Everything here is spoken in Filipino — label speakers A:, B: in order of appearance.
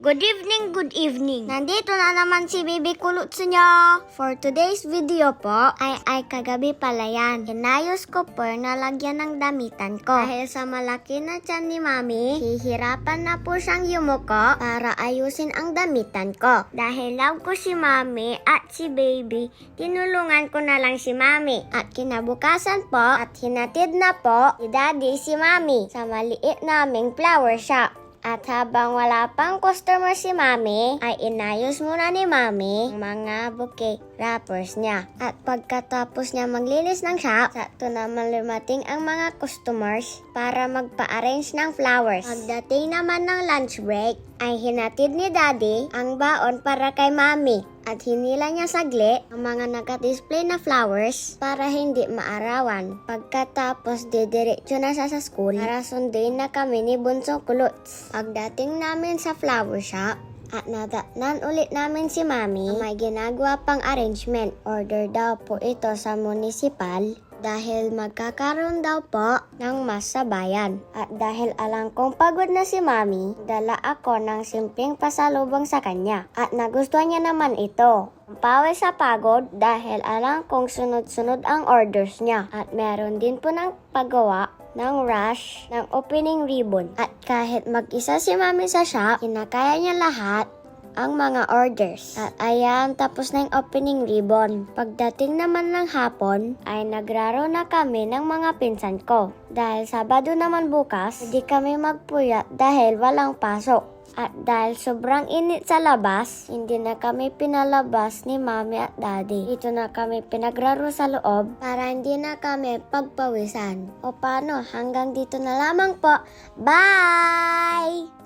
A: Good evening, good evening. Nandito na naman si Bibi Kulot sa inyo. For today's video po, ay kagabi pala yan. Hinayos ko po na lagyan ng damitan ko. Dahil sa malaki na tiyan ni Mami, hihirapan na po siyang yumuko para ayusin ang damitan ko. Dahil love ko si Mami at si Baby, tinulungan ko na lang si Mami. At kinabukasan po, at hinatid na po si Daddy si Mami sa maliit naming flower shop. At habang wala pang customer si Mami, ay inayos muna ni Mami ang mga bouquet wrappers niya. At pagkatapos niya maglinis ng shop, sakto naman lumating ang mga customers para magpa-arrange ng flowers. Pagdating naman ng lunch break, ay hinatid ni Daddy ang baon para kay Mami. At hinila niya saglit ang mga naka-display na flowers para hindi maarawan. Pagkatapos didiretso na sa school para sunduin na kami ni Bunsong Kulots. Pagdating namin sa flower shop, at nadatnan ulit namin si Mami na may ginagawa pang arrangement. Order daw po ito sa municipal dahil magkakaroon daw po ng mas sa bayan. At dahil alam kong pagod na si Mami, dala ako ng simpleng pasalubong sa kanya. At nagustuhan niya naman ito. Pawi sa pagod dahil alam kong sunod-sunod ang orders niya. At meron din po ng paggawa ng rush ng opening ribbon. At kahit mag-isa si Mami sa shop, kinakaya niya lahat ang mga orders. At ayan, tapos na yung opening ribbon. Pagdating naman ng hapon, ay nagraro na kami ng mga pinsan ko. Dahil Sabado naman bukas, hindi kami magpuyat dahil walang pasok. At dahil sobrang init sa labas, hindi na kami pinalabas ni Mami at Daddy. Dito na kami pinagraro sa loob para hindi na kami pagpawisan. O paano, hanggang dito na lamang po. Bye!